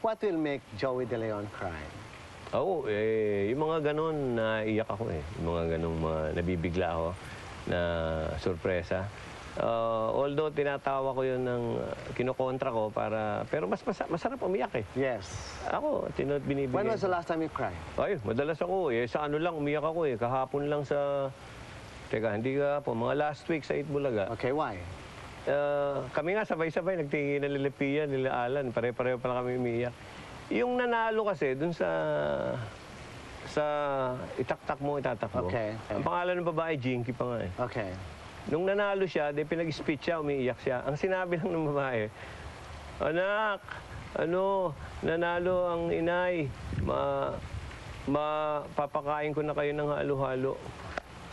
What will make Joey De Leon cry? Oo, yung mga ganun, naiyak ako eh. Yung mga ganun, nabibigla ako na sorpresa. Although tinatawa ko yun ng kinokontra ko pero mas masarap umiyak eh. Yes. Ako, binibigay. When was the last time you cried? Ay, madalas ako eh. Sa ano lang, umiyak ako eh. Kahapon lang teka, hindi kahapon, mga last week sa Itbulaga. Okay, why? Kami nga sabay-sabay, nagtingin na Lilipian, nila Alan, pare-pareho pala kami umiiyak. Yung nanalo kasi, dun sa itaktak mo, itatak mo. Okay. Ang pangalan ng babae, Jinky pa nga eh. Okay. Nung nanalo siya, pinag-speech siya, umiiyak siya. Ang sinabi lang ng babae, anak, nanalo ang inay, papakain ko na kayo ng halo-halo.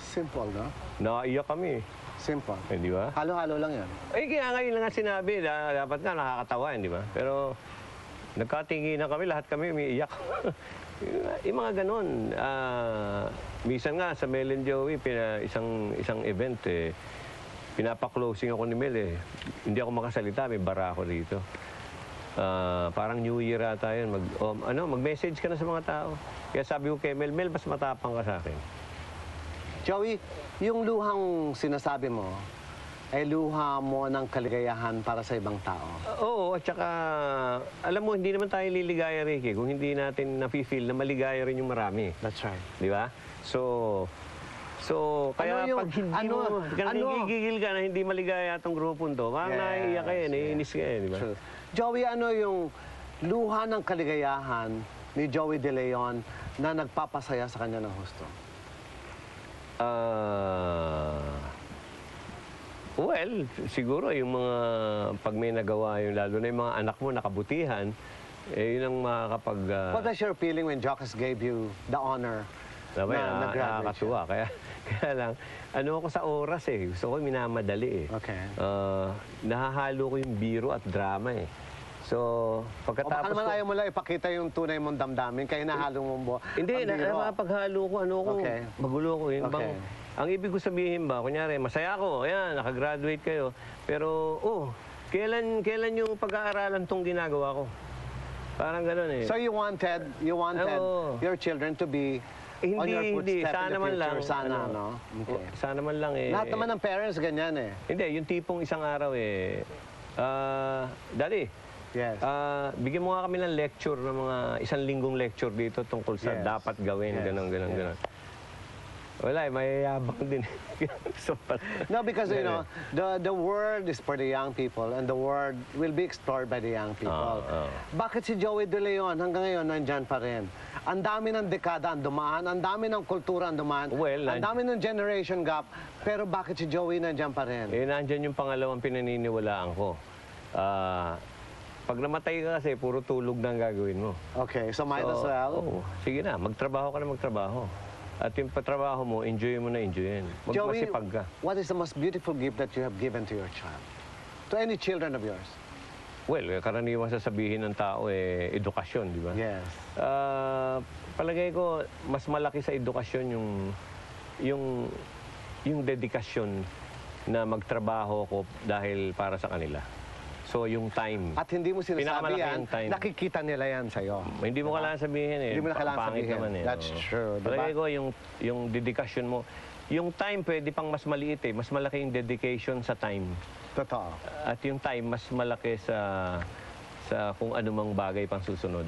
Simple, no? Naiyak kami. Simple. Eh, di ba? Halo-halo lang yan. Kaya ngayon lang nga sinabi, dapat nga nakakatawa, di ba? Pero nagkatinginan kami, lahat kami umiiyak. Yung mga ganun. Minsan nga sa Mel and Joey, isang event, pinapa-closing ako ni Mel eh. Hindi ako makasalita, may bara ako dito. Parang New Year ata yun. Mag-message ka na sa mga tao. Kaya sabi ko kay Mel, mas matapang ka sa akin. Joey, yung luhang sinasabi mo, ay luha mo ng kaligayahan para sa ibang tao. Oo, at saka, alam mo, hindi naman tayo liligaya, Ricky, kung hindi natin nafe-feel na maligaya rin yung marami. That's right. Di ba? So, kaya pag hindi mo, nagigigil ka na hindi maligaya itong grupong to, parang naiiyak ka naiinis ka di ba? True. Joey, ano yung luha ng kaligayahan ni Joey De Leon na nagpapasaya sa kanya ng husto? Well, siguro yung mga pag may nagawa yung lalo na yung mga anak mo nakabutihan, yun ang makakapag... What was your feeling when Jocas gave you the honor na nag-graduate nakakatuwa. Kaya lang, ako sa oras eh. Gusto ko minamadali eh. Okay. Nahahalo ko yung biro at drama eh. So, pagkatapos baka naman ayaw mo lang ipakita yung tunay mong damdamin, kaya nahalo mo hindi, paghalo ko, magulo ko yun. Okay. Ang ibig ko sabihin ba, kunyari, masaya ako, ayan, nakagraduate kayo, pero, kailan yung pag-aaralan tong ginagawa ko? Parang gano'n eh. So you wanted your children to be on your footstep sana in the man future? Lang, sana, no? Okay. Sana man lang eh. Lahat naman ng parents ganyan eh. Hindi, yung tipong isang araw eh, Daddy, yes. Bigyan mo nga kami ng lecture, ng mga isang linggong lecture dito tungkol sa dapat gawin, gano'n. Wala eh, mayayabang din. No, because you know, the world is for the young people and the world will be explored by the young people. Bakit si Joey De Leon hanggang ngayon nandyan pa rin? Ang dami ng dekada ang dumaan, ang dami ng kultura ang dumaan, ang dami ng generation gap, pero bakit si Joey nandyan pa rin? Nandyan yung pangalawang pinaniniwalaan ko. Pag namatay ka kasi, puro tulog na ang gagawin mo. Okay, so might as well. Sige na, magtrabaho ka na magtrabaho. At yung patrabaho mo, enjoy mo na enjoyin. Joey, Magmasipag ka. what is the most beautiful gift that you have given to your child? To any children of yours? Well, karaniwan sasabihin ng tao edukasyon, di ba? Yes. Palagay ko, mas malaki sa edukasyon yung dedikasyon na magtrabaho ko dahil para sa kanila. So, yung time. At hindi mo sinasabi yan, nakikita nila yan sa'yo. Hindi mo kailangan sabihin eh. Hindi mo na kailangan sabihin. Naman eh. That's true. Palagay ko, yung dedikasyon mo, yung time pwede pang mas maliit eh. Mas malaki yung dedication sa time. Totoo. At yung time, mas malaki sa kung anumang bagay pang susunod.